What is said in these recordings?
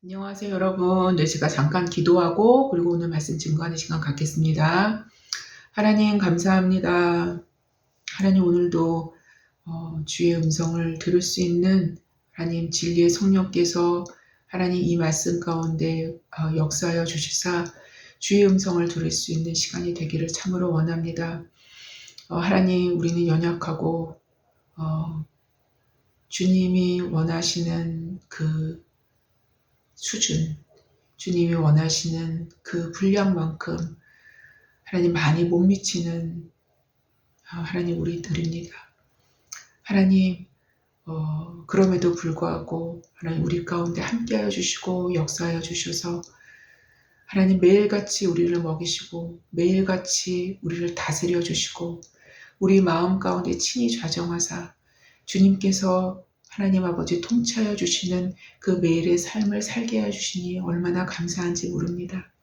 안녕하세요, 여러분. 네, 제가 잠깐 기도하고 그리고 오늘 말씀 증거하는 시간 갖겠습니다. 하나님 감사합니다. 하나님 오늘도 주의 음성을 들을 수 있는 하나님 진리의 성령께서 하나님 이 말씀 가운데 역사하여 주시사 주의 음성을 들을 수 있는 시간이 되기를 참으로 원합니다. 하나님 우리는 연약하고 주님이 원하시는 그 수준, 주님이 원하시는 그 분량만큼 하나님 많이 못 미치는 하나님 우리들입니다. 하나님 그럼에도 불구하고 하나님 우리 가운데 함께하여 주시고 역사하여 주셔서 하나님 매일같이 우리를 먹이시고 매일같이 우리를 다스려 주시고 우리 마음 가운데 친히 좌정하사 주님께서 하나님 아버지 통치하여 주시는 그 매일의 삶을 살게 해주시니 얼마나 감사한지 모릅니다.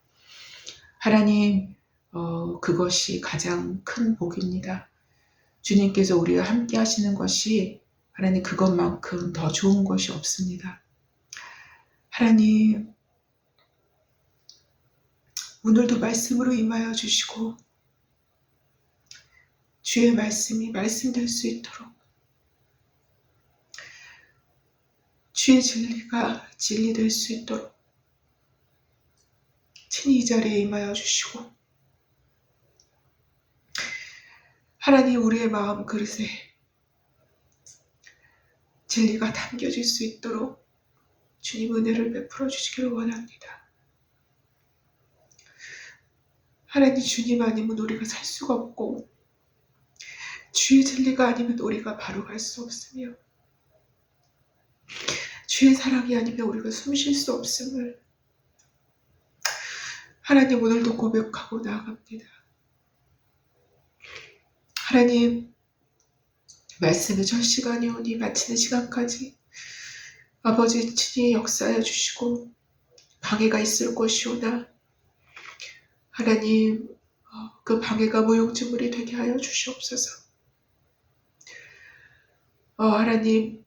하나님 그것이 가장 큰 복입니다. 주님께서 우리와 함께 하시는 것이 하나님 그것만큼 더 좋은 것이 없습니다. 하나님 오늘도 말씀으로 임하여 주시고 주의 말씀이 말씀될 수 있도록 주의 진리가 진리될 수 있도록 친히 이 자리에 임하여 주시고 하나님 우리의 마음 그릇에 진리가 담겨질 수 있도록 주님 은혜를 베풀어 주시기를 원합니다. 하나님 주님 아니면 우리가 살 수가 없고 주의 진리가 아니면 우리가 바로 갈 수 없으며 주의 사랑이 아니면 우리가 숨 쉴 수 없음을 하나님 오늘도 고백하고 나아갑니다. 하나님 말씀의 첫 시간이 오니 마치는 시간까지 아버지 친히 역사하여 주시고 방해가 있을 것이오나 하나님 그 방해가 무용지물이 되게 하여 주시옵소서. 하나님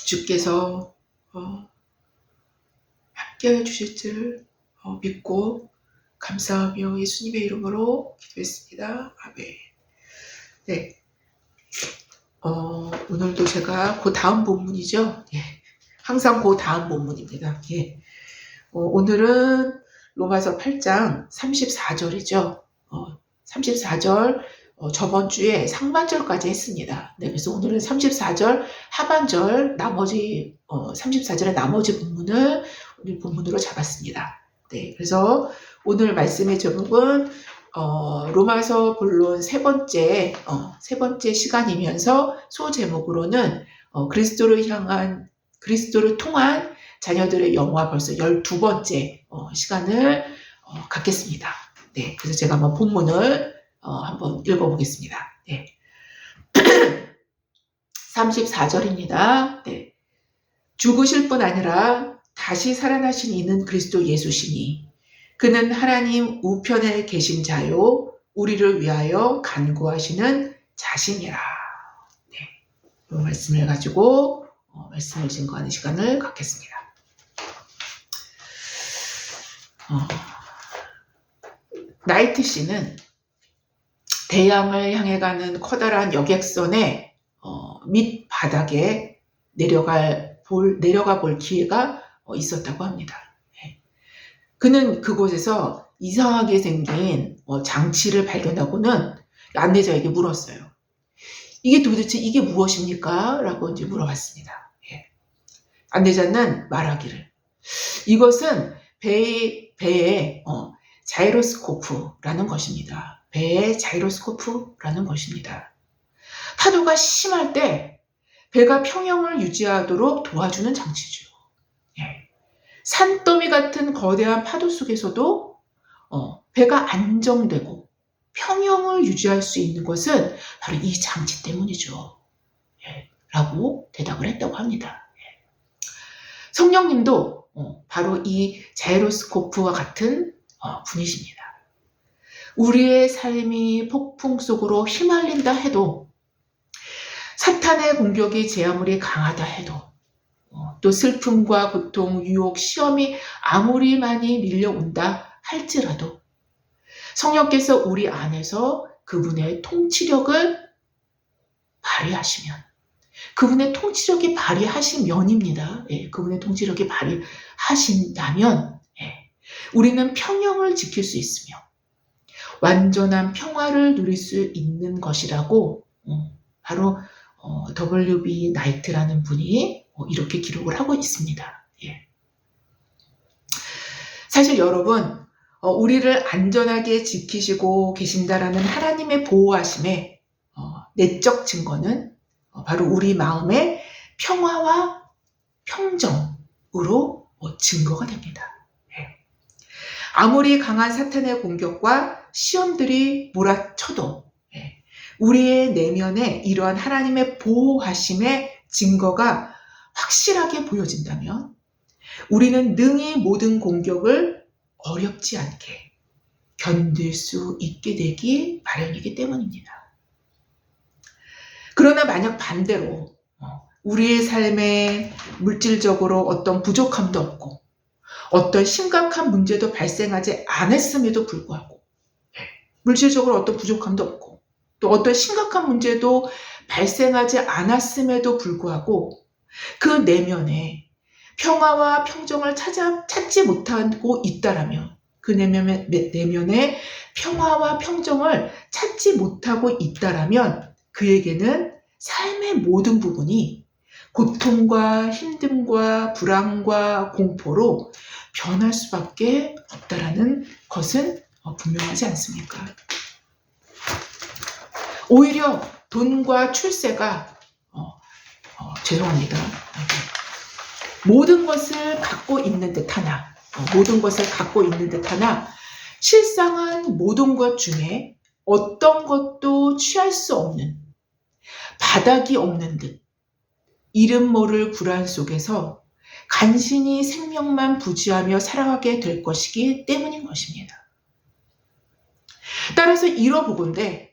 주께서 함께하여 주실 줄 믿고 감사하며 예수님의 이름으로 기도했습니다. 아멘. 네. 오늘도 제가 그 다음 본문이죠. 예. 항상 그 다음 본문입니다. 예. 오늘은 로마서 8장 34절이죠. 34절 저번 주에 상반절까지 했습니다. 네, 그래서 오늘은 34절 하반절 나머지 34절의 나머지 본문을 오늘 본문으로 잡았습니다. 네, 그래서 오늘 말씀의 제목은 로마서 본론 세 번째 시간이면서 소제목으로는 그리스도를 통한 자녀들의 영화 벌써 12번째 시간을 갖겠습니다. 네, 그래서 제가 한번 본문을 한번 읽어보겠습니다. 네. 34절입니다. 네. 죽으실 뿐 아니라 다시 살아나신 이는 그리스도 예수시니 그는 하나님 우편에 계신 자요 우리를 위하여 간구하시는 자신이라. 네. 이 말씀을 가지고 말씀을 증거하는 시간을 갖겠습니다. 나이트 씨는 대양을 향해 가는 커다란 여객선의 밑바닥에 내려가 볼 기회가 있었다고 합니다. 그는 그곳에서 이상하게 생긴 장치를 발견하고는 안내자에게 물었어요. 이게 도대체 이게 무엇입니까? 라고 이제 물어봤습니다. 안내자는 말하기를 이것은 배의 자이로스코프라는 것입니다. 배의 자이로스코프라는 것입니다. 파도가 심할 때 배가 평형을 유지하도록 도와주는 장치죠. 산더미 같은 거대한 파도 속에서도 배가 안정되고 평형을 유지할 수 있는 것은 바로 이 장치 때문이죠. 라고 대답을 했다고 합니다. 성령님도 바로 이 자이로스코프와 같은 분이십니다. 우리의 삶이 폭풍 속으로 휘말린다 해도 사탄의 공격이 제 아무리 강하다 해도 또 슬픔과 고통, 유혹, 시험이 아무리 많이 밀려온다 할지라도 성령께서 우리 안에서 그분의 통치력을 발휘하시면, 그분의 통치력이 발휘하시면입니다. 예, 그분의 통치력이 발휘하신다면 우리는 평형을 지킬 수 있으며 완전한 평화를 누릴 수 있는 것이라고 바로 W.B. 나이트라는 분이 이렇게 기록을 하고 있습니다. 예. 사실 여러분, 우리를 안전하게 지키시고 계신다라는 하나님의 보호하심의 내적 증거는 바로 우리 마음의 평화와 평정으로 증거가 됩니다. 예. 아무리 강한 사탄의 공격과 시험들이 몰아쳐도 우리의 내면에 이러한 하나님의 보호하심의 증거가 확실하게 보여진다면 우리는 능히 모든 공격을 어렵지 않게 견딜 수 있게 되기 마련이기 때문입니다. 그러나 만약 반대로 우리의 삶에 물질적으로 어떤 부족함도 없고 어떤 심각한 문제도 발생하지 않았음에도 불구하고, 물질적으로 어떤 부족함도 없고 또 어떤 심각한 문제도 발생하지 않았음에도 불구하고 그 내면에 평화와 평정을 찾지 못하고 있다라면, 그 내면에 평화와 평정을 찾지 못하고 있다라면 그에게는 삶의 모든 부분이 고통과 힘듦과 불안과 공포로 변할 수밖에 없다라는 것은 분명하지 않습니까? 오히려 돈과 출세가 죄송합니다. 모든 것을 갖고 있는 듯하나 실상은 모든 것 중에 어떤 것도 취할 수 없는, 바닥이 없는 듯 이름 모를 불안 속에서 간신히 생명만 부지하며 살아가게 될 것이기 때문인 것입니다. 따라서 이러보건대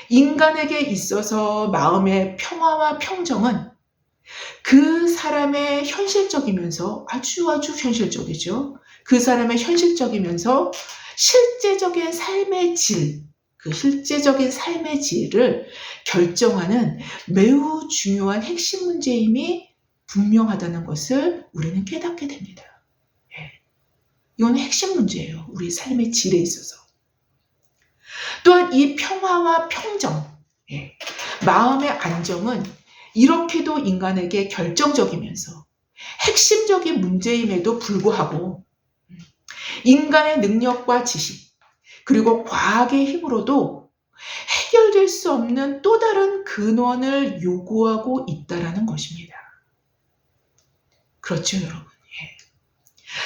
인간에게 있어서 마음의 평화와 평정은 그 사람의 현실적이면서 아주 현실적이죠. 그 사람의 현실적이면서 실제적인 삶의 질, 그 실제적인 삶의 질을 결정하는 매우 중요한 핵심 문제임이 분명하다는 것을 우리는 깨닫게 됩니다. 이건 핵심 문제예요. 우리 삶의 질에 있어서. 또한 이 평화와 평정, 마음의 안정은 이렇게도 인간에게 결정적이면서 핵심적인 문제임에도 불구하고 인간의 능력과 지식 그리고 과학의 힘으로도 해결될 수 없는 또 다른 근원을 요구하고 있다는 것입니다. 그렇죠, 여러분.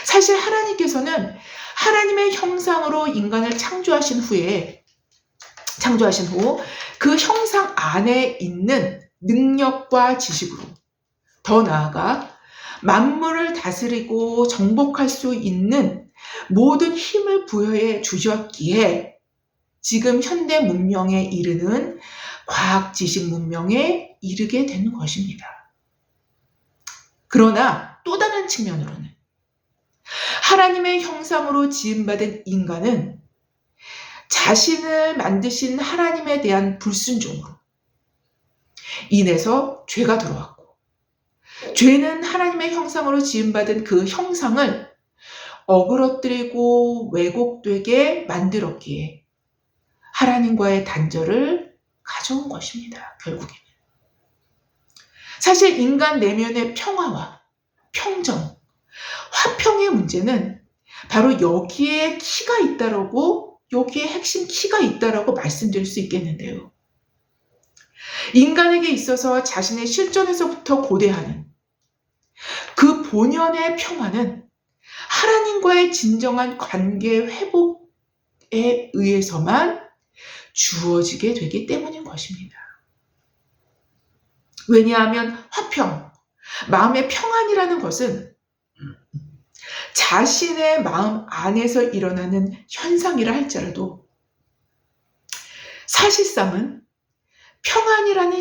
사실 하나님께서는 하나님의 형상으로 인간을 창조하신 후 그 형상 안에 있는 능력과 지식으로, 더 나아가 만물을 다스리고 정복할 수 있는 모든 힘을 부여해 주셨기에 지금 현대 문명에 이르는 과학 지식 문명에 이르게 되는 것입니다. 그러나 또 다른 측면으로는 하나님의 형상으로 지음받은 인간은 자신을 만드신 하나님에 대한 불순종으로 인해서 죄가 들어왔고, 죄는 하나님의 형상으로 지음받은 그 형상을 어그러뜨리고 왜곡되게 만들었기에 하나님과의 단절을 가져온 것입니다. 결국에는. 사실 인간 내면의 평화와 평정, 화평의 문제는 바로 여기에 키가 있다라고, 여기에 핵심 키가 있다라고 말씀드릴 수 있겠는데요. 인간에게 있어서 자신의 실존에서부터 고대하는 그 본연의 평화는 하나님과의 진정한 관계 회복에 의해서만 주어지게 되기 때문인 것입니다. 왜냐하면 화평, 마음의 평안이라는 것은 자신의 마음 안에서 일어나는 현상이라 할지라도 사실상은 평안이라는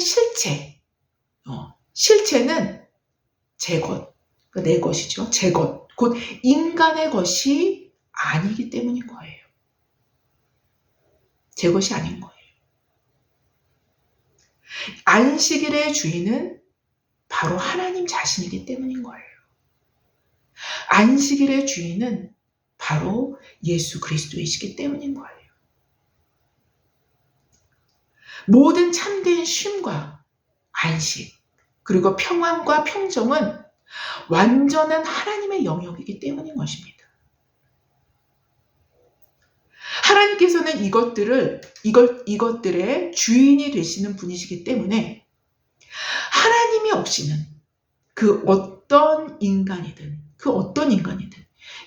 실체는 제 것, 그러니까 내 것이죠. 제 것, 곧 인간의 것이 아니기 때문인 거예요. 제 것이 아닌 거예요. 안식일의 주인은 바로 하나님 자신이기 때문인 거예요. 안식일의 주인은 바로 예수 그리스도이시기 때문인 거예요. 모든 참된 쉼과 안식, 그리고 평안과 평정은 완전한 하나님의 영역이기 때문인 것입니다. 하나님께서는 이것들의 주인이 되시는 분이시기 때문에 하나님이 없이는 그 어떤 인간이든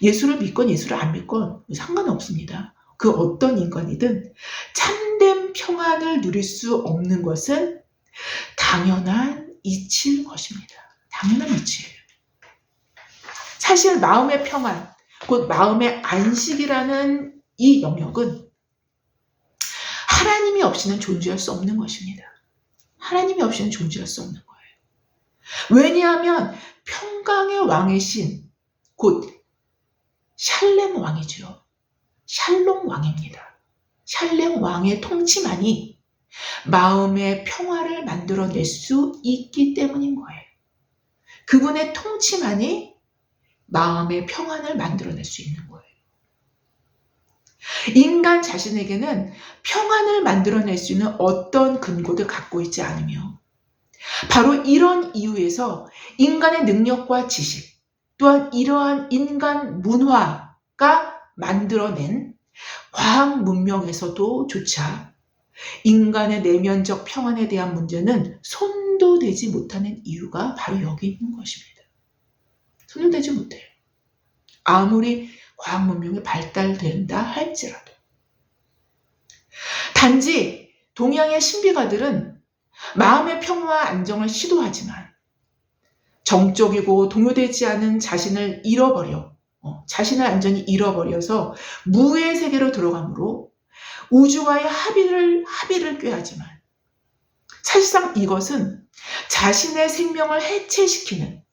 예수를 믿건 예수를 안 믿건 상관없습니다. 그 어떤 인간이든 참된 평안을 누릴 수 없는 것은 당연한 이치일 것입니다. 당연한 이치예요. 사실 마음의 평안, 곧 마음의 안식이라는 이 영역은 하나님이 없이는 존재할 수 없는 것입니다. 하나님이 없이는 존재할 수 없는 거예요. 왜냐하면 평강의 왕의 신, 곧 샬렘 왕이죠. 샬롬 왕입니다. 샬렘 왕의 통치만이 마음의 평화를 만들어낼 수 있기 때문인 거예요. 그분의 통치만이 마음의 평안을 만들어낼 수 있는 거예요. 인간 자신에게는 평안을 만들어낼 수 있는 어떤 근거도 갖고 있지 않으며 바로 이런 이유에서 인간의 능력과 지식 또한 이러한 인간 문화가 만들어낸 과학 문명에서도 조차 인간의 내면적 평안에 대한 문제는 손도 대지 못하는 이유가 바로 여기 있는 것입니다. 손도 대지 못해요. 아무리 과학 문명이 발달된다 할지라도. 단지 동양의 신비가들은 마음의 평화와 안정을 시도하지만 정적이고 동요되지 않은 자신을 자신을 완전히 잃어버려서 무의 세계로 들어가므로 우주와의 합의를 꾀하지만 사실상 이것은 자신의 생명을 해체시키는,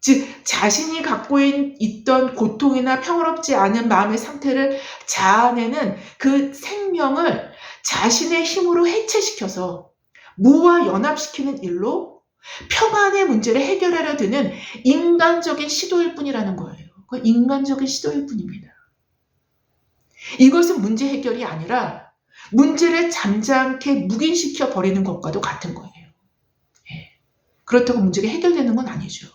즉 자신이 갖고 있던 고통이나 평화롭지 않은 마음의 상태를 자아내는 그 생명을 자신의 힘으로 해체시켜서 무와 연합시키는 일로 평안의 문제를 해결하려 드는 인간적인 시도일 뿐이라는 거예요. 그 인간적인 시도일 뿐입니다. 이것은 문제 해결이 아니라 문제를 잠잠케 묵인시켜 버리는 것과도 같은 거예요. 그렇다고 문제가 해결되는 건 아니죠.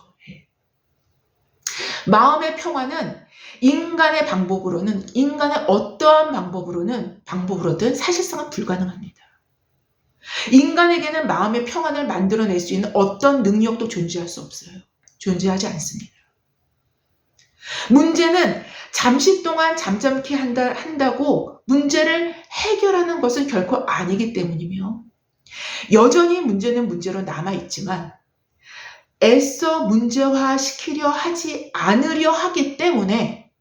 마음의 평화는 인간의 어떠한 방법으로든 사실상은 불가능합니다. 인간에게는 마음의 평안을 만들어낼 수 있는 어떤 능력도 존재할 수 없어요. 존재하지 않습니다. 문제는 잠시 동안 잠잠케 한다고 문제를 해결하는 것은 결코 아니기 때문이며 여전히 문제는 문제로 남아있지만 애써 문제화시키려 하지 않으려 하기 때문에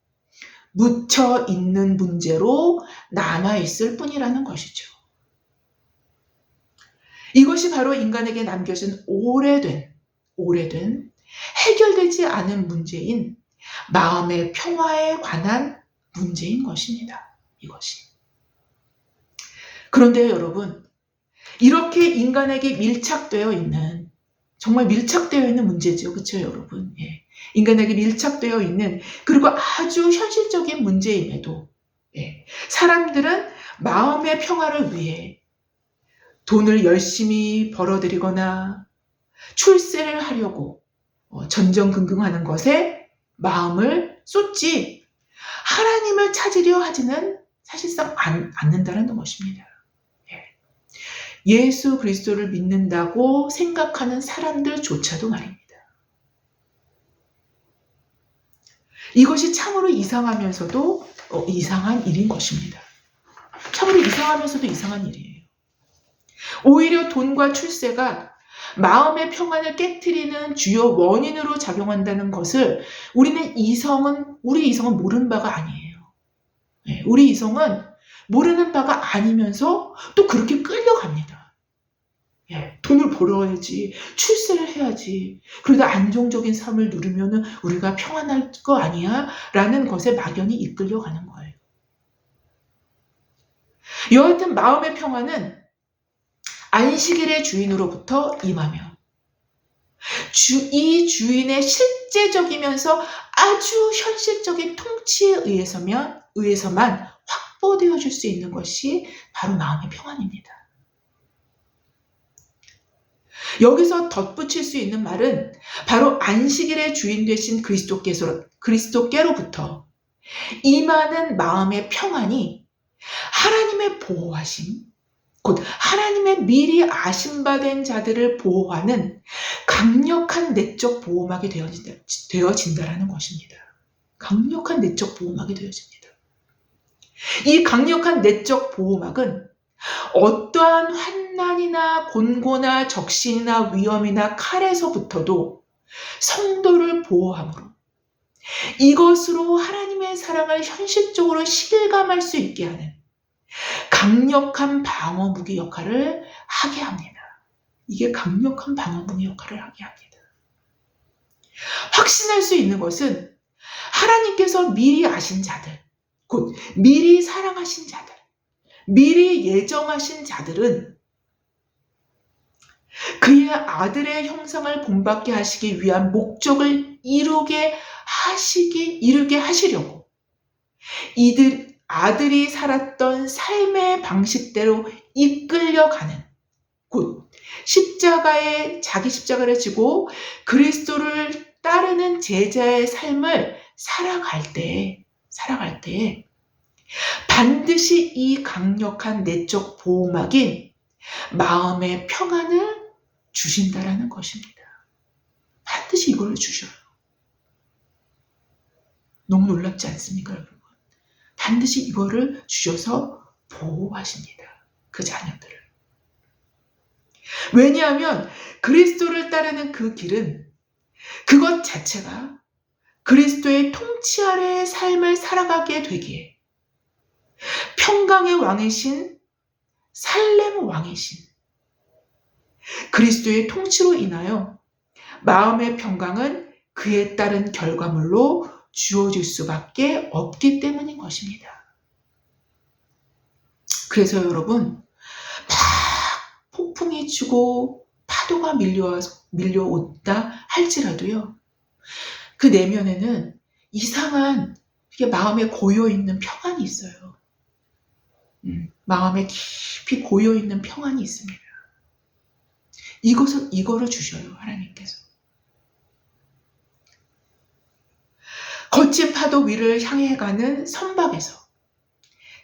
묻혀있는 문제로 남아있을 뿐이라는 것이죠. 이것이 바로 인간에게 남겨진 오래된 해결되지 않은 문제인 마음의 평화에 관한 문제인 것입니다. 이것이. 그런데요, 여러분, 이렇게 인간에게 정말 밀착되어 있는 문제죠. 그렇죠, 여러분? 인간에게 밀착되어 있는, 그리고 아주 현실적인 문제임에도 사람들은 마음의 평화를 위해 돈을 열심히 벌어들이거나 출세를 하려고 전전긍긍하는 것에 마음을 쏟지 하나님을 찾으려 하지는 사실상 않는다는 것입니다. 예수 그리스도를 믿는다고 생각하는 사람들조차도 말입니다. 이것이 참으로 이상하면서도 이상한 일인 것입니다. 참으로 이상하면서도 이상한 일이에요. 오히려 돈과 출세가 마음의 평안을 깨트리는 주요 원인으로 작용한다는 것을 우리 이성은 모르는 바가 아니에요. 우리 이성은 모르는 바가 아니면서 또 그렇게 끌려갑니다. 예, 돈을 벌어야지, 출세를 해야지, 그러다 안정적인 삶을 누리면은 우리가 평안할 거 아니야? 라는 것에 막연히 이끌려가는 거예요. 여하튼 마음의 평안은 안식일의 주인으로부터 임하며 이 주인의 실제적이면서 아주 현실적인 통치에 의해서만 확보되어질 수 있는 것이 바로 마음의 평안입니다. 여기서 덧붙일 수 있는 말은 바로 안식일의 주인 되신 그리스도께로부터 임하는 마음의 평안이 하나님의 보호하심, 곧 하나님의 미리 아심받은 자들을 보호하는 강력한 내적 보호막이 되어진다라는 것입니다. 강력한 내적 보호막이 되어집니다. 이 강력한 내적 보호막은 어떠한 환난이나 곤고나 적신이나 위험이나 칼에서부터도 성도를 보호함으로 이것으로 하나님의 사랑을 현실적으로 실감할 수 있게 하는 강력한 방어무기 역할을 하게 합니다. 이게 강력한 방어무기 역할을 하게 합니다. 확신할 수 있는 것은 하나님께서 미리 아신 자들, 곧 미리 사랑하신 자들, 미리 예정하신 자들은 그의 아들의 형상을 본받게 하시기 위한 목적을 이루게 하시려고 아들이 살았던 삶의 방식대로 이끌려가는, 곧 자기 십자가를 지고 그리스도를 따르는 제자의 삶을 살아갈 때 반드시 이 강력한 내적 보호막인 마음의 평안을 주신다라는 것입니다. 반드시 이걸 주셔요. 너무 놀랍지 않습니까, 여러분? 반드시 이거를 주셔서 보호하십니다. 그 자녀들을. 왜냐하면 그리스도를 따르는 그 길은 그것 자체가 그리스도의 통치 아래의 삶을 살아가게 되기에 평강의 왕이신 살렘 왕이신 그리스도의 통치로 인하여 마음의 평강은 그에 따른 결과물로 주어질 수밖에 없기 때문인 것입니다. 그래서 여러분, 막 폭풍이 치고 파도가 밀려온다 할지라도요, 그 내면에는 이상한 마음에 고여있는 평안이 있어요. 마음에 깊이 고여있는 평안이 있습니다. 이거를 주셔요, 하나님께서. 거친 파도 위를 향해 가는 선박에서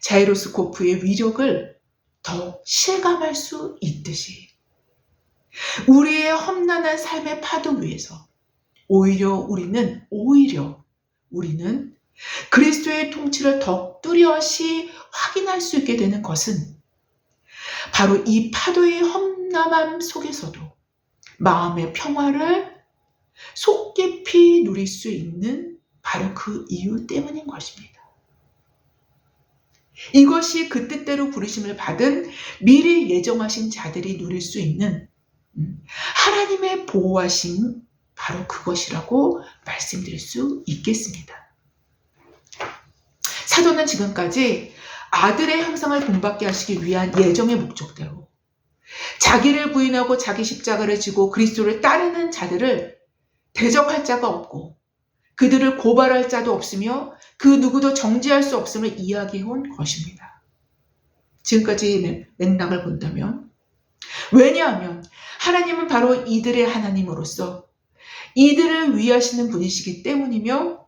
자이로스코프의 위력을 더 실감할 수 있듯이 우리의 험난한 삶의 파도 위에서 오히려 우리는 그리스도의 통치를 더 뚜렷이 확인할 수 있게 되는 것은 바로 이 파도의 험난함 속에서도 마음의 평화를 속 깊이 누릴 수 있는 바로 그 이유 때문인 것입니다. 이것이 그 뜻대로 부르심을 받은 미리 예정하신 자들이 누릴 수 있는 하나님의 보호하심, 바로 그것이라고 말씀드릴 수 있겠습니다. 사도는 지금까지 아들의 형상을 본받게 하시기 위한 예정의 목적대로 자기를 부인하고 자기 십자가를 지고 그리스도를 따르는 자들을 대적할 자가 없고 그들을 고발할 자도 없으며 그 누구도 정죄할 수 없음을 이야기해 온 것입니다. 지금까지 맥락을 본다면, 왜냐하면 하나님은 바로 이들의 하나님으로서 이들을 위하시는 분이시기 때문이며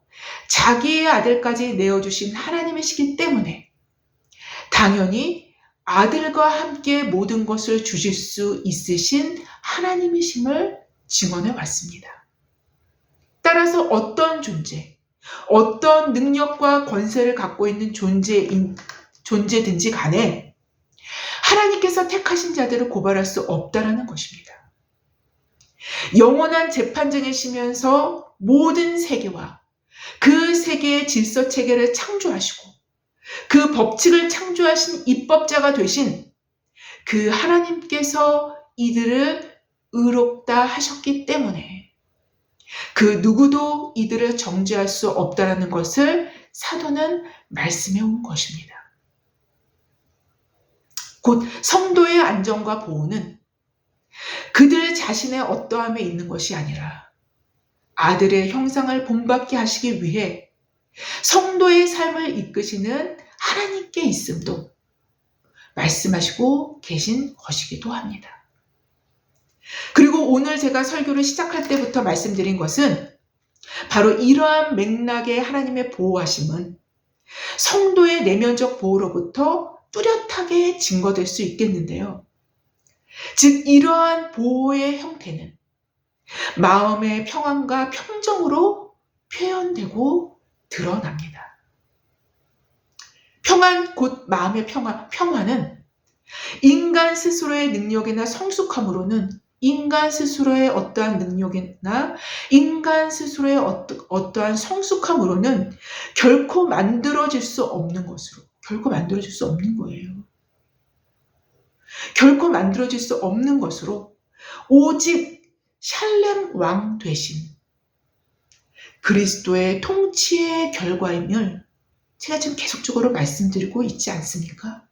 자기의 아들까지 내어주신 하나님이시기 때문에 당연히 아들과 함께 모든 것을 주실 수 있으신 하나님이심을 증언해 왔습니다. 따라서 어떤 존재, 어떤 능력과 권세를 갖고 있는 존재든지 간에 하나님께서 택하신 자들을 고발할 수 없다라는 것입니다. 영원한 재판장이시면서 모든 세계와 그 세계의 질서 체계를 창조하시고 그 법칙을 창조하신 입법자가 되신 그 하나님께서 이들을 의롭다 하셨기 때문에 그 누구도 이들을 정죄할 수 없다라는 것을 사도는 말씀해 온 것입니다. 곧 성도의 안전과 보호는 그들 자신의 어떠함에 있는 것이 아니라 아들의 형상을 본받게 하시기 위해 성도의 삶을 이끄시는 하나님께 있음도 말씀하시고 계신 것이기도 합니다. 그리고 오늘 제가 설교를 시작할 때부터 말씀드린 것은 바로 이러한 맥락의 하나님의 보호하심은 성도의 내면적 보호로부터 뚜렷하게 증거될 수 있겠는데요. 즉 이러한 보호의 형태는 마음의 평안과 평정으로 표현되고 드러납니다. 평안 곧 마음의 평안은 인간 스스로의 능력이나 성숙함으로는 인간 스스로의 어떠한 능력이나 인간 스스로의 어떠한 성숙함으로는 결코 만들어질 수 없는 것으로 결코 만들어질 수 없는 거예요. 결코 만들어질 수 없는 것으로 오직 샬렘 왕 되신 그리스도의 통치의 결과임을 제가 지금 계속적으로 말씀드리고 있지 않습니까?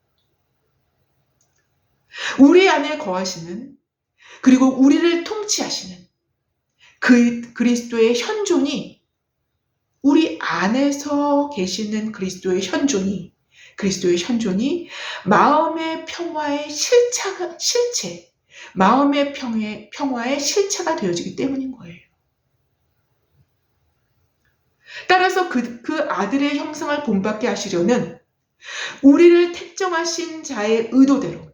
우리 안에 거하시는 그리고 우리를 통치하시는 그 그리스도의 현존이 우리 안에서 계시는 그리스도의 현존이 마음의 평화의 실체, 마음의 평화의 실체가 되어지기 때문인 거예요. 따라서 그 아들의 형상을 본받게 하시려는 우리를 택정하신 자의 의도대로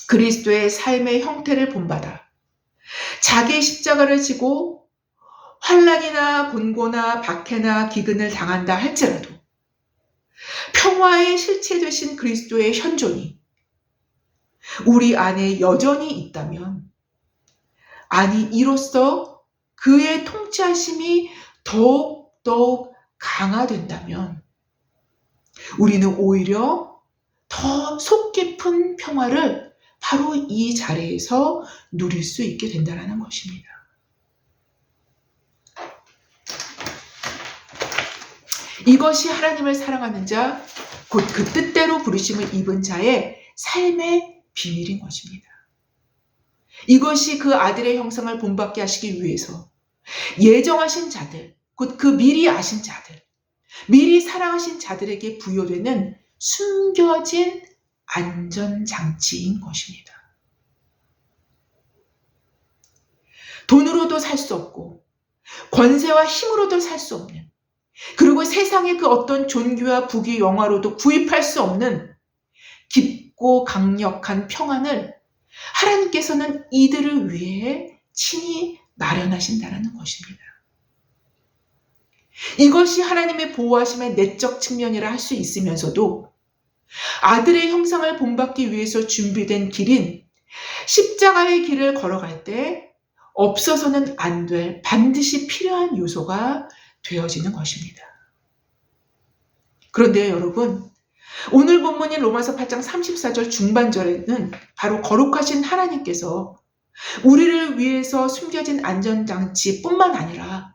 그리스도의 삶의 형태를 본받아 자기 십자가를 지고 환난이나 곤고나 박해나 기근을 당한다 할지라도 평화의 실체 되신 그리스도의 현존이 우리 안에 여전히 있다면, 아니 이로써 그의 통치하심이 더욱 강화된다면 우리는 오히려 더 속 깊은 평화를 바로 이 자리에서 누릴 수 있게 된다는 것입니다. 이것이 하나님을 사랑하는 자, 곧 그 뜻대로 부르심을 입은 자의 삶의 비밀인 것입니다. 이것이 그 아들의 형상을 본받게 하시기 위해서 예정하신 자들, 곧 그 미리 아신 자들, 미리 사랑하신 자들에게 부여되는 숨겨진 안전장치인 것입니다. 돈으로도 살 수 없고 권세와 힘으로도 살 수 없는, 그리고 세상의 그 어떤 존귀와 부귀 영화로도 구입할 수 없는 깊고 강력한 평안을 하나님께서는 이들을 위해 친히 마련하신다는 것입니다. 이것이 하나님의 보호하심의 내적 측면이라 할 수 있으면서도 아들의 형상을 본받기 위해서 준비된 길인 십자가의 길을 걸어갈 때 없어서는 안 될 반드시 필요한 요소가 되어지는 것입니다. 그런데 여러분, 오늘 본문인 로마서 8장 34절 중반절에는 바로 거룩하신 하나님께서 우리를 위해서 숨겨진 안전장치뿐만 아니라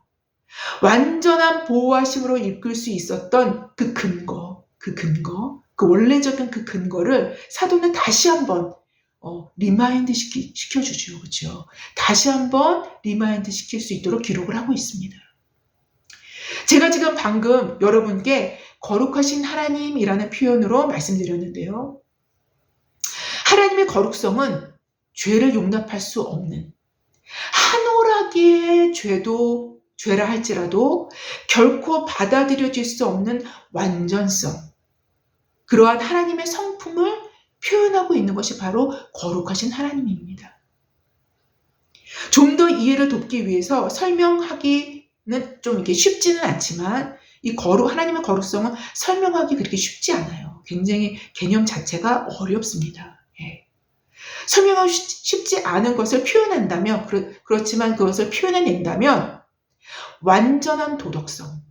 완전한 보호하심으로 이끌 수 있었던 그 근거, 그 원래적인 그 근거를 사도는 다시 한번 리마인드 시켜주죠. 그렇죠? 다시 한번 리마인드 시킬 수 있도록 기록을 하고 있습니다. 제가 지금 방금 여러분께 거룩하신 하나님이라는 표현으로 말씀드렸는데요. 하나님의 거룩성은 죄를 용납할 수 없는, 한오라기의 죄라 할지라도 결코 받아들여질 수 없는 완전성, 그러한 하나님의 성품을 표현하고 있는 것이 바로 거룩하신 하나님입니다. 좀 더 이해를 돕기 위해서 설명하기는 좀 이렇게 쉽지는 않지만 하나님의 거룩성은 설명하기 그렇게 쉽지 않아요. 굉장히 개념 자체가 어렵습니다. 예. 설명하기 쉽지 않은 것을 표현한다면, 그렇지만 그것을 표현해낸다면 완전한 도덕성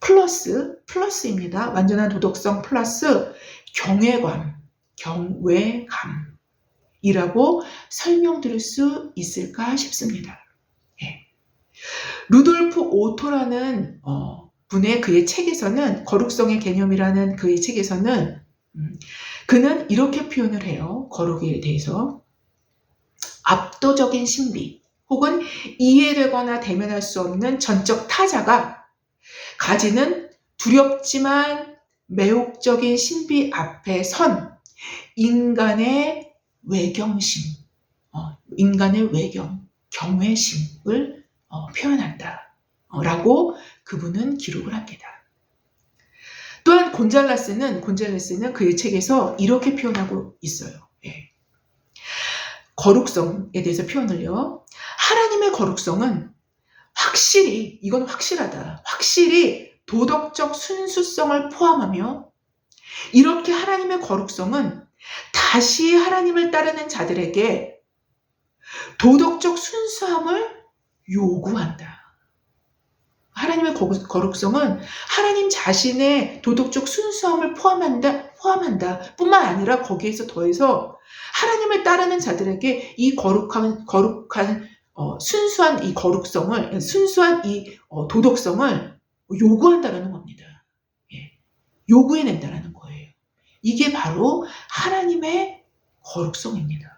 플러스입니다. 완전한 도덕성 플러스 경외감. 이라고 설명드릴 수 있을까 싶습니다. 예. 루돌프 오토라는 분의 그의 책에서는 거룩성의 개념이라는 그의 책에서는 그는 이렇게 표현을 해요. 거룩에 대해서 압도적인 신비 혹은 이해되거나 대면할 수 없는 전적 타자가 가지는 두렵지만 매혹적인 신비 앞에 선 인간의 외경심, 인간의 외경, 경외심을 표현한다 라고 그분은 기록을 합니다. 또한 곤잘레스는 그의 책에서 이렇게 표현하고 있어요. 예. 거룩성에 대해서 표현을요. 하나님의 거룩성은 확실히, 이건 확실하다. 확실히 도덕적 순수성을 포함하며 이렇게 하나님의 거룩성은 다시 하나님을 따르는 자들에게 도덕적 순수함을 요구한다. 하나님의 거룩성은 하나님 자신의 도덕적 순수함을 포함한다 뿐만 아니라 거기에서 더해서 하나님을 따르는 자들에게 이 거룩한 순수한 이 거룩성을, 순수한 이 도덕성을 요구한다라는 겁니다. 예. 요구해낸다라는 거예요. 이게 바로 하나님의 거룩성입니다.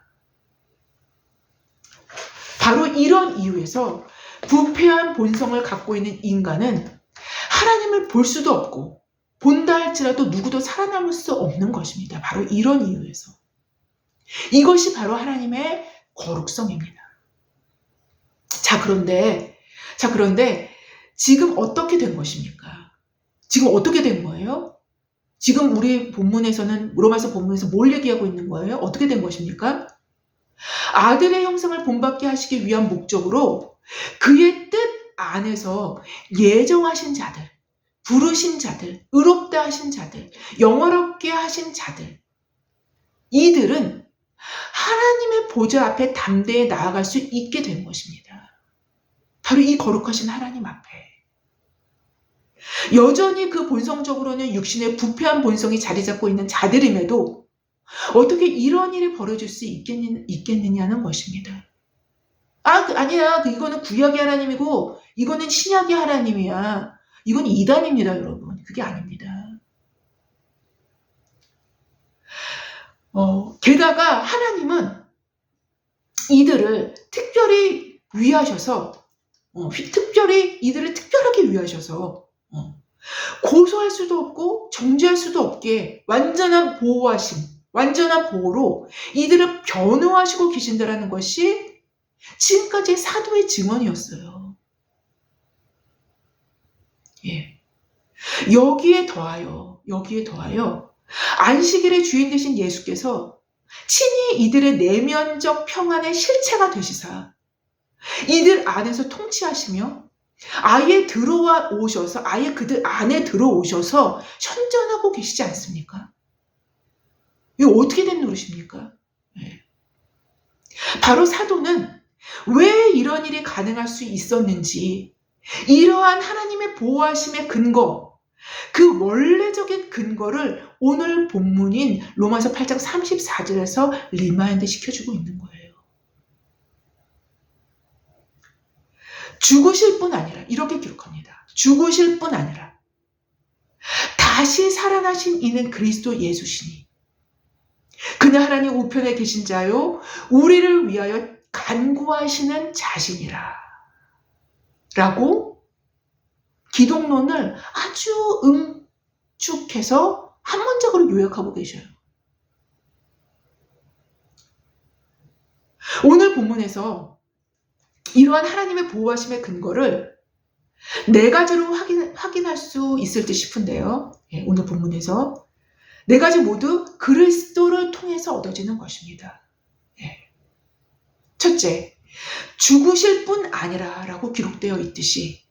바로 이런 이유에서 부패한 본성을 갖고 있는 인간은 하나님을 볼 수도 없고 본다 할지라도 누구도 살아남을 수 없는 것입니다. 바로 이런 이유에서. 이것이 바로 하나님의 거룩성입니다. 자, 그런데 지금 어떻게 된 것입니까? 지금 어떻게 된 거예요? 지금 우리 본문에서는, 로마서 본문에서 뭘 얘기하고 있는 거예요? 어떻게 된 것입니까? 아들의 형상을 본받게 하시기 위한 목적으로 그의 뜻 안에서 예정하신 자들, 부르신 자들, 의롭다 하신 자들, 영화롭게 하신 자들, 이들은 하나님의 보좌 앞에 담대히 나아갈 수 있게 된 것입니다. 바로 이 거룩하신 하나님 앞에. 여전히 그 본성적으로는 육신의 부패한 본성이 자리 잡고 있는 자들임에도 어떻게 이런 일이 벌어질 수 있겠느냐는 것입니다. 아니야. 이거는 구약의 하나님이고 이거는 신약의 하나님이야. 이건 이단입니다, 여러분. 그게 아닙니다. 게다가 하나님은 이들을 특별히 위하셔서 이들을 특별하게 위하셔서 고소할 수도 없고 정죄할 수도 없게 완전한 보호로 이들을 변호하시고 계신다라는 것이 지금까지의 사도의 증언이었어요. 예. 여기에 더하여 안식일의 주인 되신 예수께서 친히 이들의 내면적 평안의 실체가 되시사 이들 안에서 통치하시며 아예 그들 안에 들어오셔서 현존하고 계시지 않습니까? 이거 어떻게 된 노릇입니까? 네. 바로 사도는 왜 이런 일이 가능할 수 있었는지 이러한 하나님의 보호하심의 근거, 그 원래적인 근거를 오늘 본문인 로마서 8장 34절에서 리마인드 시켜주고 있는 거예요. 죽으실 뿐 아니라, 이렇게 기록합니다. 죽으실 뿐 아니라 다시 살아나신 이는 그리스도 예수시니 그는 하나님 우편에 계신 자요 우리를 위하여 간구하시는 자신이라 라고 기독론을 아주 응축해서 한 문장으로 요약하고 계셔요. 오늘 본문에서 이러한 하나님의 보호하심의 근거를 네 가지로 확인할 수 있을 듯 싶은데요. 오늘 본문에서 네 가지 모두 그리스도를 통해서 얻어지는 것입니다. 첫째, 죽으실 뿐 아니라 라고 기록되어 있듯이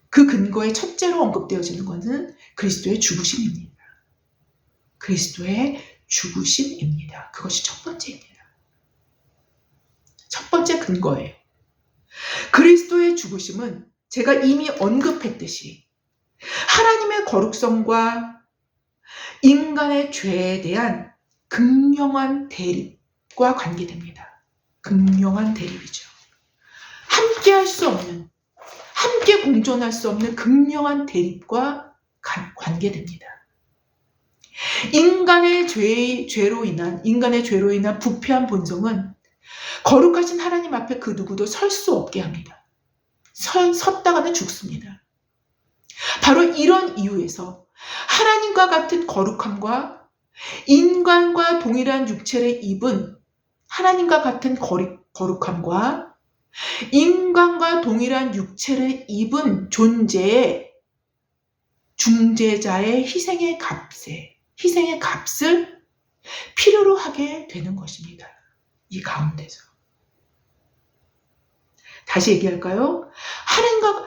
그 근거의 첫째로 언급되어지는 것은 그리스도의 죽으심입니다. 그리스도의 죽으심입니다. 그것이 첫 번째입니다. 첫 번째 근거예요. 그리스도의 죽으심은 제가 이미 언급했듯이 하나님의 거룩성과 인간의 죄에 대한 극명한 대립, 대립과 관계됩니다. 극명한 대립이죠. 함께 할 수 없는, 함께 공존할 수 없는 극명한 대립과 관계됩니다. 인간의 죄로 인한 부패한 본성은 거룩하신 하나님 앞에 그 누구도 설 수 없게 합니다. 섰다가는 죽습니다. 바로 이런 이유에서 하나님과 같은 거룩함과 인간과 동일한 육체를 입은 하나님과 같은 거룩함과 인간과 동일한 육체를 입은 존재의 중재자의 희생의 값을 필요로 하게 되는 것입니다. 이 가운데서. 다시 얘기할까요?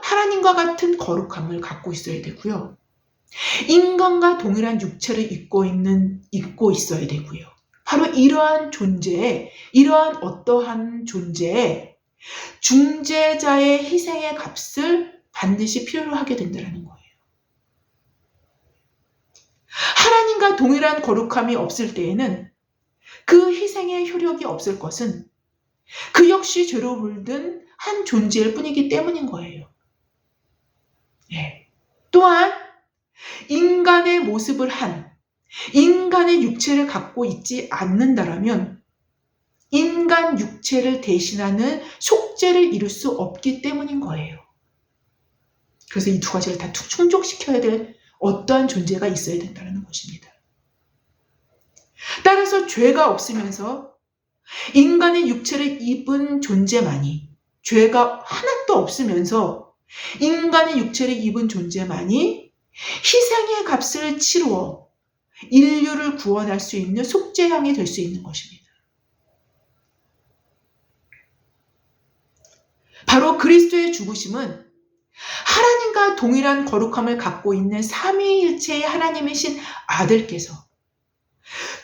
하나님과 같은 거룩함을 갖고 있어야 되고요. 인간과 동일한 육체를 입고 있어야 되고요. 바로 이러한 어떠한 존재의 중재자의 희생의 값을 반드시 필요로 하게 된다는 거예요. 하나님과 동일한 거룩함이 없을 때에는 그 희생의 효력이 없을 것은 그 역시 죄로 물든 한 존재일 뿐이기 때문인 거예요. 네. 또한 인간의 모습을 한 인간의 육체를 갖고 있지 않는다라면 인간 육체를 대신하는 속죄를 이룰 수 없기 때문인 거예요. 그래서 이 두 가지를 다 충족시켜야 될 어떠한 존재가 있어야 된다는 것입니다. 따라서 죄가 없으면서 인간의 육체를 입은 존재만이, 죄가 하나도 없으면서 인간의 육체를 입은 존재만이 희생의 값을 치루어 인류를 구원할 수 있는 속죄양이 될 수 있는 것입니다. 바로 그리스도의 죽으심은 하나님과 동일한 거룩함을 갖고 있는 삼위일체의 하나님이신 아들께서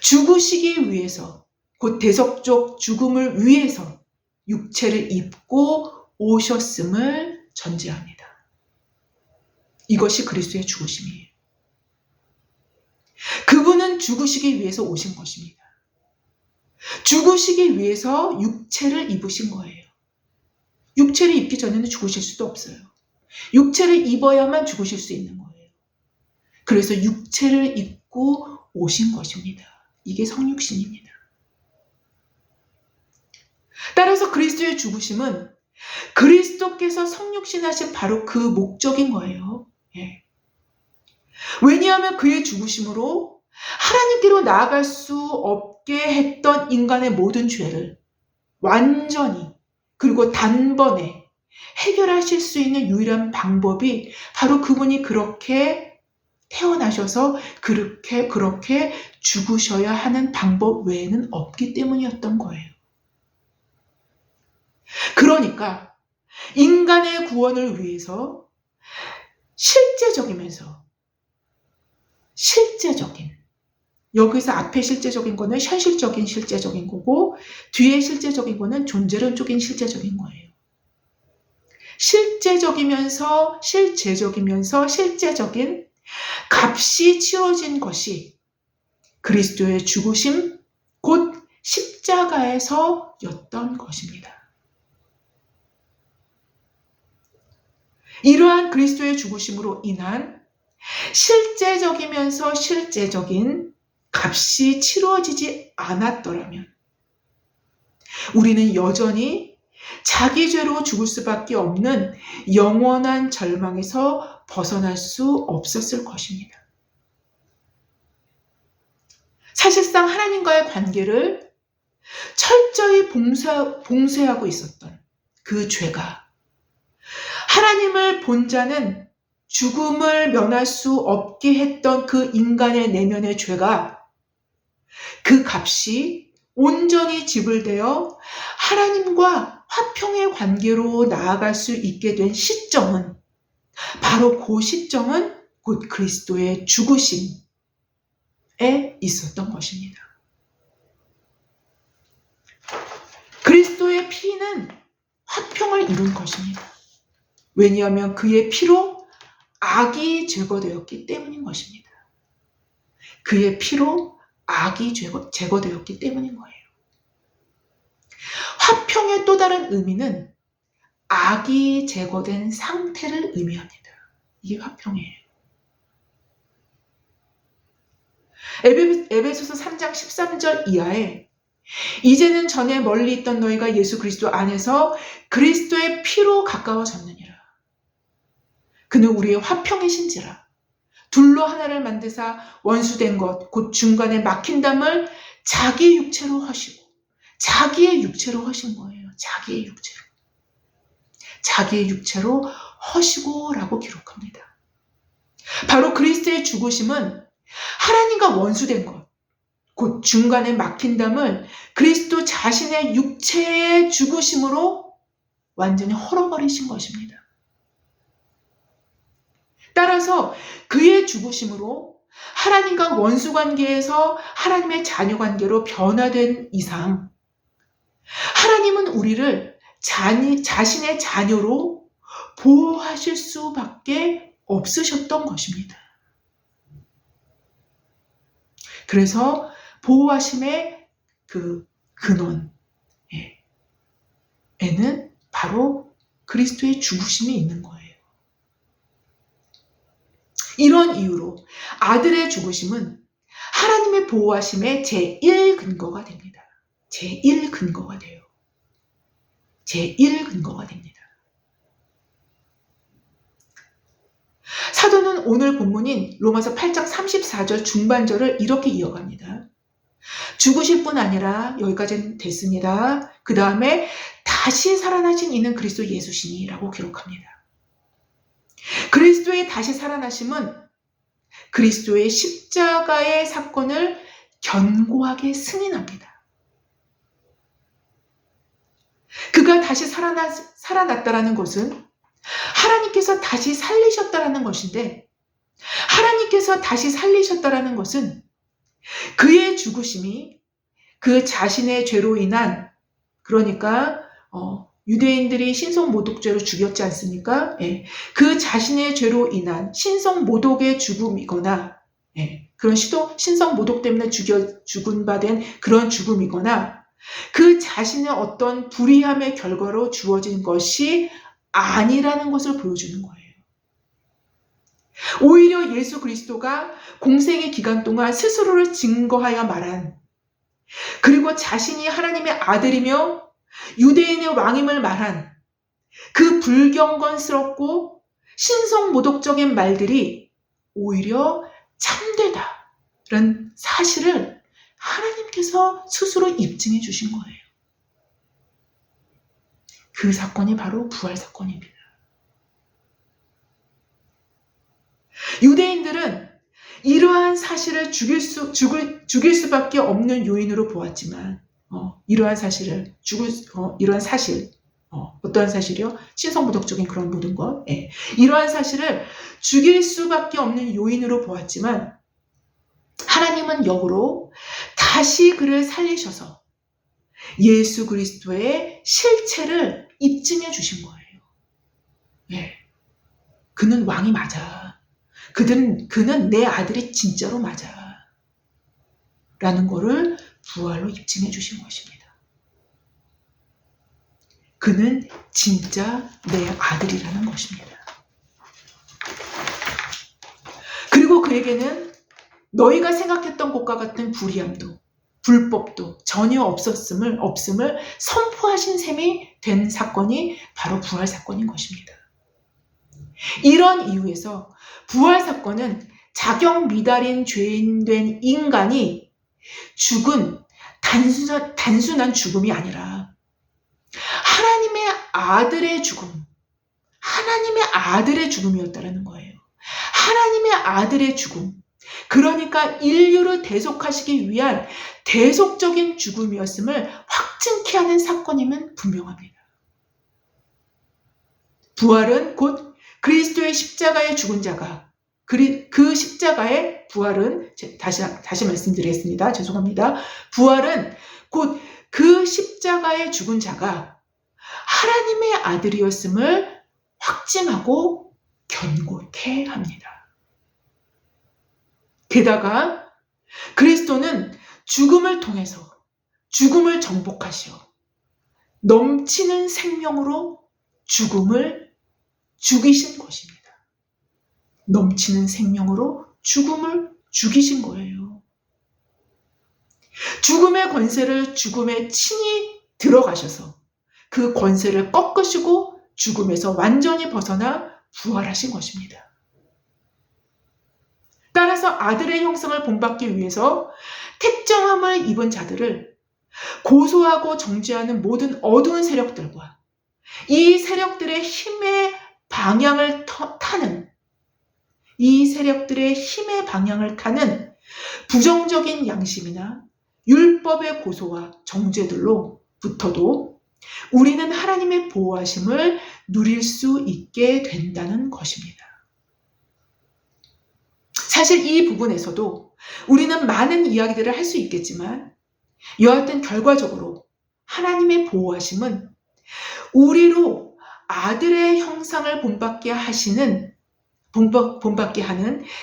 죽으시기 위해서, 곧 대속적 죽음을 위해서 육체를 입고 오셨음을 전제합니다. 이것이 그리스도의 죽으심이에요. 그분은 죽으시기 위해서 오신 것입니다. 죽으시기 위해서 육체를 입으신 거예요. 육체를 입기 전에는 죽으실 수도 없어요. 육체를 입어야만 죽으실 수 있는 거예요. 그래서 육체를 입고 오신 것입니다. 이게 성육신입니다. 따라서 그리스도의 죽으심은 그리스도께서 성육신하신 바로 그 목적인 거예요. 예. 왜냐하면 그의 죽으심으로 하나님께로 나아갈 수 없게 했던 인간의 모든 죄를 완전히 그리고 단번에 해결하실 수 있는 유일한 방법이 바로 그분이 그렇게 태어나셔서 그렇게 죽으셔야 하는 방법 외에는 없기 때문이었던 거예요. 그러니까 인간의 구원을 위해서 실제적인, 여기서 앞에 실제적인 거는 현실적인 실제적인 거고 뒤에 실제적인 거는 존재론적인 실제적인 거예요. 실제적이면서 실제적인 값이 치러진 것이 그리스도의 죽으심, 곧 십자가에서였던 것입니다. 이러한 그리스도의 죽으심으로 인한 실제적이면서 실제적인 값이 치루어지지 않았더라면 우리는 여전히 자기 죄로 죽을 수밖에 없는 영원한 절망에서 벗어날 수 없었을 것입니다. 사실상 하나님과의 관계를 철저히 봉쇄하고 있었던 그 죄가 하나님을 본 자는 죽음을 면할 수 없게 했던 그 인간의 내면의 죄가 그 값이 온전히 지불되어 하나님과 화평의 관계로 나아갈 수 있게 된 시점은 바로 그 시점은 곧 그리스도의 죽으심에 있었던 것입니다. 그리스도의 피는 화평을 이룬 것입니다. 왜냐하면 그의 피로 악이 제거되었기 때문인 것입니다. 그의 피로 악이 제거되었기 때문인 거예요. 화평의 또 다른 의미는 악이 제거된 상태를 의미합니다. 이게 화평이에요. 에베소서 3장 13절 이하에 이제는 전에 멀리 있던 너희가 예수 그리스도 안에서 그리스도의 피로 가까워졌느니라. 그는 우리의 화평이신지라. 둘로 하나를 만드사 원수된 것 곧 중간에 막힌 담을 자기 육체로 하시고, 자기의 육체로 하신 거예요. 자기의 육체로 하시고라고 기록합니다. 바로 그리스도의 죽으심은 하나님과 원수된 것, 곧 중간에 막힌 담을 그리스도 자신의 육체의 죽으심으로 완전히 헐어버리신 것입니다. 따라서 그의 죽으심으로 하나님과 원수 관계에서 하나님의 자녀 관계로 변화된 이상 하나님은 우리를 자신의 자녀로 보호하실 수밖에 없으셨던 것입니다. 그래서 보호하심의 그 근원에는 바로 그리스도의 죽으심이 있는 거예요. 이런 이유로 아들의 죽으심은 하나님의 보호하심의 제1 근거가 됩니다. 제1 근거가 돼요. 제1 근거가 됩니다. 사도는 오늘 본문인 로마서 8장 34절 중반절을 이렇게 이어갑니다. 죽으실 뿐 아니라 여기까지는 됐습니다. 그 다음에 다시 살아나신 이는 그리스도 예수시니 라고 기록합니다. 그리스도의 다시 살아나심은 그리스도의 십자가의 사건을 견고하게 승인합니다. 그가 다시 살아났다라는 것은 하나님께서 다시 살리셨다라는 것인데, 하나님께서 다시 살리셨다라는 것은 그의 죽으심이 그 자신의 죄로 인한, 그러니까 유대인들이 신성모독죄로 죽였지 않습니까? 예. 그 자신의 죄로 인한 신성모독의 죽음이거나, 예. 그런 신성모독 때문에 죽은 바 된 그런 죽음이거나, 그 자신의 어떤 불의함의 결과로 주어진 것이 아니라는 것을 보여주는 거예요. 오히려 예수 그리스도가 공생의 기간 동안 스스로를 증거하여 말한, 그리고 자신이 하나님의 아들이며 유대인의 왕임을 말한 그 불경건스럽고 신성모독적인 말들이 오히려 참되다라는 사실을 하나님께서 스스로 입증해 주신 거예요. 그 사건이 바로 부활 사건입니다. 유대인들은 이러한 사실을 죽일 수밖에 없는 요인으로 보았지만, 이러한 사실을 어떠한 사실이요? 신성모독적인 그런 모든 것, 예. 이러한 사실을 죽일 수밖에 없는 요인으로 보았지만, 하나님은 역으로 다시 그를 살리셔서 예수 그리스도의 실체를 입증해 주신 거예요. 예. 그는 왕이 맞아. 그는 내 아들이 진짜로 맞아. 라는 거를 부활로 입증해 주신 것입니다. 그는 진짜 내 아들이라는 것입니다. 그리고 그에게는 너희가 생각했던 것과 같은 불의함도 불법도 전혀 없음을 선포하신 셈이 된 사건이 바로 부활 사건인 것입니다. 이런 이유에서 부활 사건은 자격 미달인 죄인 된 인간이 죽은 단순한 죽음이 아니라 하나님의 아들의 죽음이었다라는 거예요. 하나님의 아들의 죽음. 그러니까 인류를 대속하시기 위한 대속적인 죽음이었음을 확증케 하는 사건임은 분명합니다. 부활은 곧 그리스도의 십자가에 죽은 자가, 그 십자가의 부활은, 다시 말씀드리겠습니다. 죄송합니다. 부활은 곧 그 십자가에 죽은 자가 하나님의 아들이었음을 확증하고 견고케 합니다. 게다가 그리스도는 죽음을 통해서 죽음을 정복하시어 넘치는 생명으로 죽음을 죽이신 것입니다. 넘치는 생명으로 죽음을 죽이신 거예요. 죽음의 권세를 죽음에 친히 들어가셔서 그 권세를 꺾으시고 죽음에서 완전히 벗어나 부활하신 것입니다. 따라서 아들의 형상을 본받기 위해서 택정함을 입은 자들을 고소하고 정죄하는 모든 어두운 세력들과 이 세력들의 힘의 방향을 타는 부정적인 양심이나 율법의 고소와 정죄들로부터도 우리는 하나님의 보호하심을 누릴 수 있게 된다는 것입니다. 사실 이 부분에서도 우리는 많은 이야기들을 할 수 있겠지만 여하튼 결과적으로 하나님의 보호하심은 우리로 아들의 형상을 본받게 하는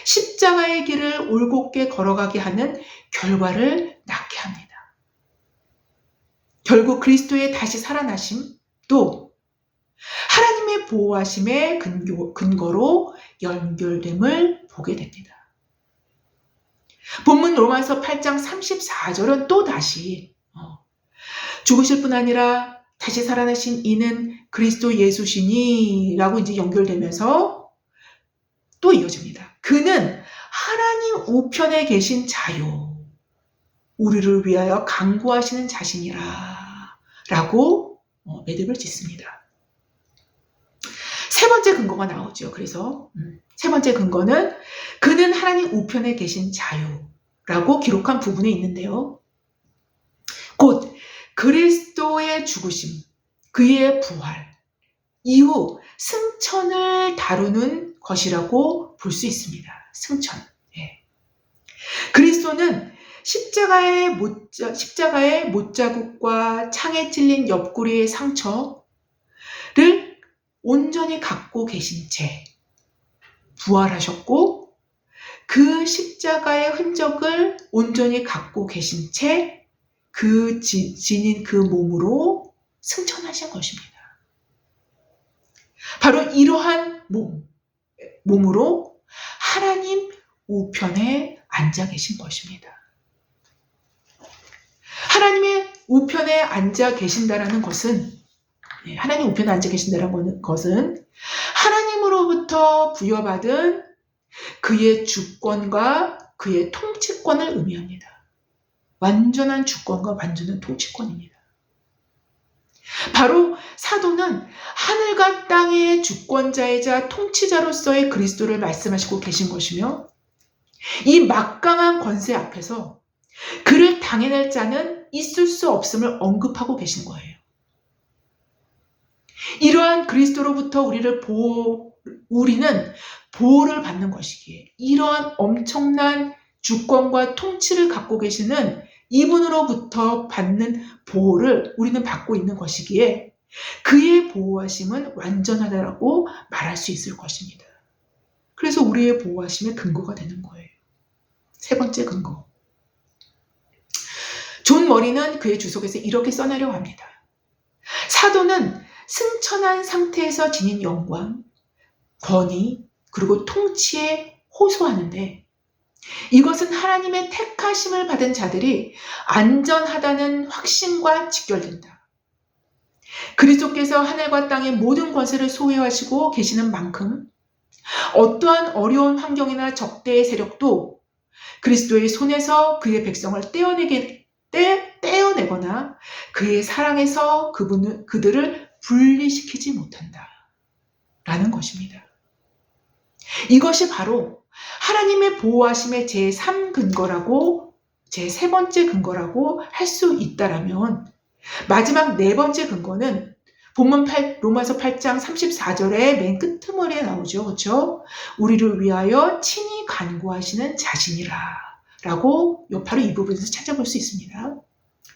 십자가의 길을 올곧게 걸어가게 하는 결과를 낳게 합니다. 결국 그리스도의 다시 살아나심도 하나님의 보호하심의 근거로 연결됨을 보게 됩니다. 본문 로마서 8장 34절은 또 다시 죽으실 뿐 아니라 다시 살아나신 이는 그리스도 예수시니 라고 이제 연결되면서 또 이어집니다. 그는 하나님 우편에 계신 자요, 우리를 위하여 간구하시는 자신이라 라고 매듭을 짓습니다. 세 번째 근거가 나오죠. 그래서 세 번째 근거는 그는 하나님 우편에 계신 자유라고 기록한 부분에 있는데요. 곧 그리스도의 죽으심, 그의 부활 이후 승천을 다루는 것이라고 볼 수 있습니다. 승천. 그리스도는 십자가의 못자국과 창에 찔린 옆구리의 상처를 온전히 갖고 계신 채 부활하셨고, 그 십자가의 흔적을 온전히 갖고 계신 채 그 지닌 그 몸으로 승천하신 것입니다. 바로 이러한 몸으로 하나님 우편에 앉아 계신 것입니다. 하나님의 우편에 앉아 계신다라는 것은, 하나님 우편에 앉아 계신다라는 것은 하나님으로부터 부여받은 그의 주권과 그의 통치권을 의미합니다. 완전한 주권과 완전한 통치권입니다. 바로 사도는 하늘과 땅의 주권자이자 통치자로서의 그리스도를 말씀하시고 계신 것이며, 이 막강한 권세 앞에서 그를 당해낼 자는 있을 수 없음을 언급하고 계신 거예요. 이러한 그리스도로부터 우리는 보호를 받는 것이기에, 이러한 엄청난 주권과 통치를 갖고 계시는 이분으로부터 받는 보호를 우리는 받고 있는 것이기에 그의 보호하심은 완전하다라고 말할 수 있을 것입니다. 그래서 우리의 보호하심의 근거가 되는 거예요. 세 번째 근거. 존 머리는 그의 주석에서 이렇게 써내려고 합니다. 사도는 승천한 상태에서 지닌 영광, 권위, 그리고 통치에 호소하는데, 이것은 하나님의 택하심을 받은 자들이 안전하다는 확신과 직결된다. 그리스도께서 하늘과 땅의 모든 권세를 소유하시고 계시는 만큼 어떠한 어려운 환경이나 적대의 세력도 그리스도의 손에서 그의 백성을 떼어내거나 그의 사랑에서 그들을 분리시키지 못한다라는 것입니다. 이것이 바로 하나님의 보호하심의 제3 근거라고, 제3 번째 근거라고 할 수 있다라면, 마지막 네 번째 근거는 본문 로마서 8장 34절의 맨 끄트머리에 나오죠. 그렇죠? 우리를 위하여 친히 간구하시는 자신이라 라고 바로 이 부분에서 찾아볼 수 있습니다.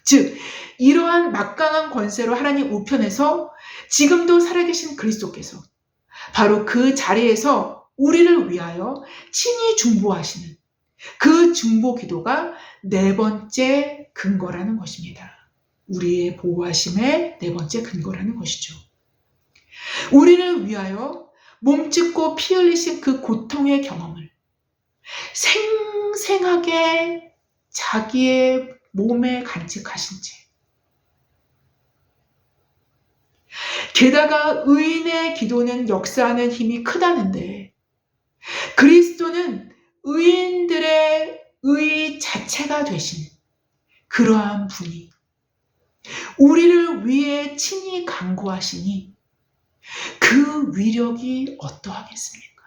즉, 이러한 막강한 권세로 하나님 우편에서 지금도 살아계신 그리스도께서 바로 그 자리에서 우리를 위하여 친히 중보하시는 그 중보 기도가 네 번째 근거라는 것입니다. 우리의 보호하심의 네 번째 근거라는 것이죠. 우리를 위하여 몸짓고 피 흘리신 그 고통의 경험을 생생하게 자기의 몸에 간직하신 채, 게다가 의인의 기도는 역사하는 힘이 크다는데 그리스도는 의인들의 의 자체가 되신 그러한 분이 우리를 위해 친히 간구하시니 그 위력이 어떠하겠습니까?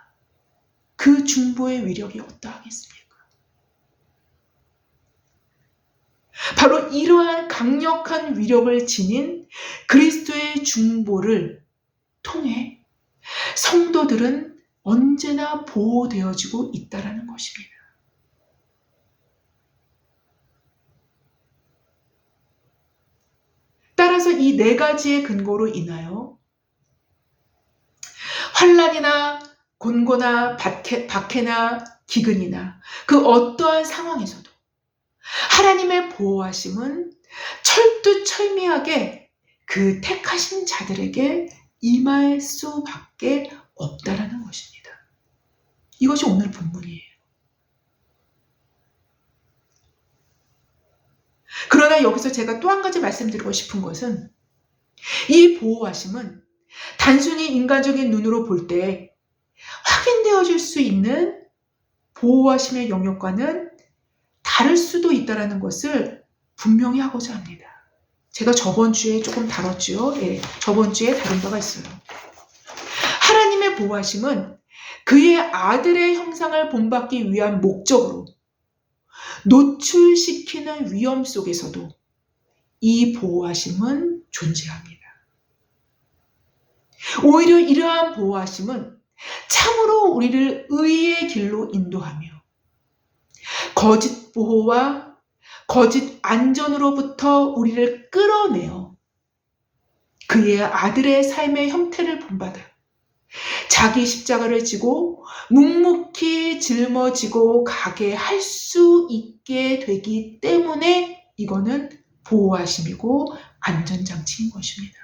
그 중보의 위력이 어떠하겠습니까? 바로 이러한 강력한 위력을 지닌 그리스도의 중보를 통해 성도들은 언제나 보호되어지고 있다는 것입니다. 따라서 이 네 가지의 근거로 인하여 환난이나 곤고나 박해나 기근이나 그 어떠한 상황에서도 하나님의 보호하심은 철두철미하게 그 택하신 자들에게 임할 수밖에 없다라는 것입니다. 이것이 오늘 본문이에요. 그러나 여기서 제가 또 한 가지 말씀드리고 싶은 것은 이 보호하심은 단순히 인간적인 눈으로 볼 때 확인되어질 수 있는 보호하심의 영역과는 다를 수도 있다는 것을 분명히 하고자 합니다. 제가 저번 주에 조금 다뤘죠. 저번 주에 다룬 바가 있어요. 하나님의 보호하심은 그의 아들의 형상을 본받기 위한 목적으로 노출시키는 위험 속에서도 이 보호하심은 존재합니다. 오히려 이러한 보호하심은 참으로 우리를 의의 길로 인도하며 거짓 보호와 거짓 안전으로부터 우리를 끌어내어 그의 아들의 삶의 형태를 본받아 자기 십자가를 지고 묵묵히 짊어지고 가게 할 수 있게 되기 때문에 이거는 보호하심이고 안전장치인 것입니다.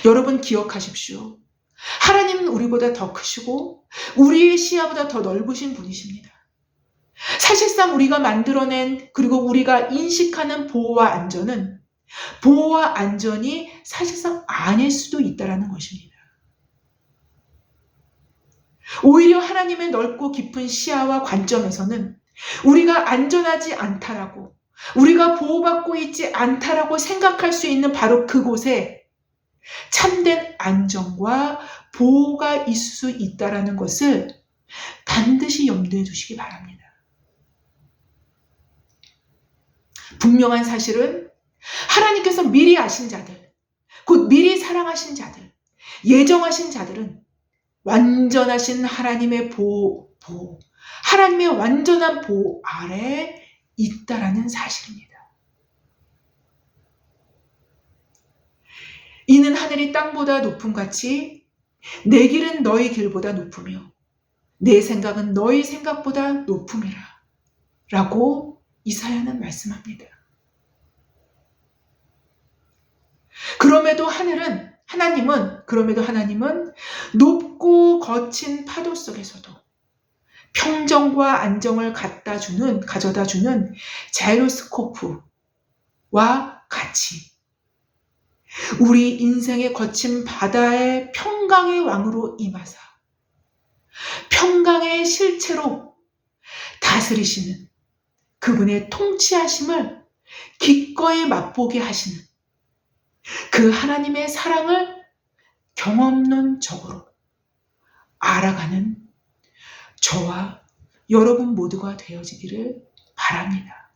여러분 기억하십시오. 하나님은 우리보다 더 크시고 우리의 시야보다 더 넓으신 분이십니다. 사실상 우리가 만들어낸 그리고 우리가 인식하는 보호와 안전이 사실상 아닐 수도 있다는 것입니다. 오히려 하나님의 넓고 깊은 시야와 관점에서는 우리가 안전하지 않다라고, 우리가 보호받고 있지 않다라고 생각할 수 있는 바로 그곳에 참된 안전과 보호가 있을 수 있다는 것을 반드시 염두에 두시기 바랍니다. 분명한 사실은 하나님께서 미리 아신 자들, 곧 미리 사랑하신 자들, 예정하신 자들은 완전하신 하나님의 하나님의 완전한 보호 아래에 있다라는 사실입니다. 이는 하늘이 땅보다 높음 같이 내 길은 너희 길보다 높으며 내 생각은 너희 생각보다 높음이라 라고 이사야는 말씀합니다. 그럼에도 하나님은 높고 거친 파도 속에서도 평정과 안정을 가져다 주는 자이로스코프와 같이 우리 인생의 거친 바다의 평강의 왕으로 임하사 평강의 실체로 다스리시는 그분의 통치하심을 기꺼이 맛보게 하시는 그 하나님의 사랑을 경험론적으로 알아가는 저와 여러분 모두가 되어지기를 바랍니다.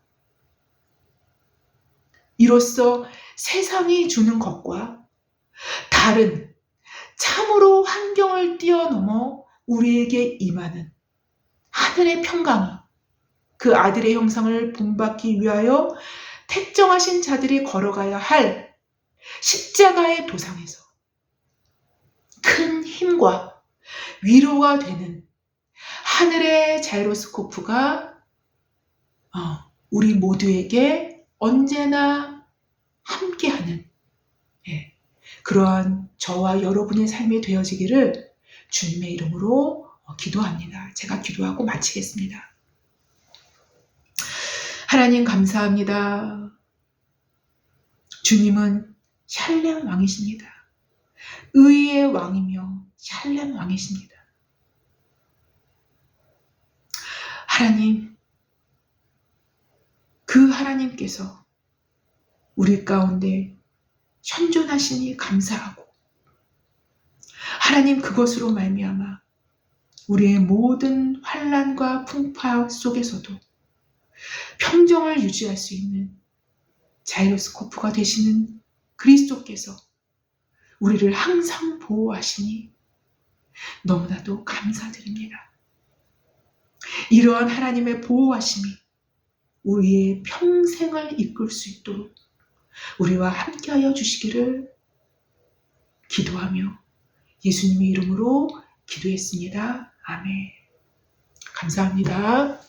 이로써 세상이 주는 것과 다른 참으로 환경을 뛰어넘어 우리에게 임하는 하늘의 평강이 그 아들의 형상을 본받기 위하여 택정하신 자들이 걸어가야 할 십자가의 도상에서 큰 힘과 위로가 되는 하늘의 자이로스코프가 우리 모두에게 언제나 함께하는 그러한 저와 여러분의 삶이 되어지기를 주님의 이름으로 기도합니다. 제가 기도하고 마치겠습니다. 하나님 감사합니다. 주님은 샬렘 왕이십니다. 의의 왕이며 샬렘 왕이십니다. 하나님, 그 하나님께서 우리 가운데 현존하시니 감사하고 하나님 그것으로 말미암아 우리의 모든 환난과 풍파 속에서도 평정을 유지할 수 있는 자이로스코프가 되시는 그리스도께서 우리를 항상 보호하시니 너무나도 감사드립니다. 이러한 하나님의 보호하심이 우리의 평생을 이끌 수 있도록 우리와 함께하여 주시기를 기도하며 예수님의 이름으로 기도했습니다. 아멘. 감사합니다.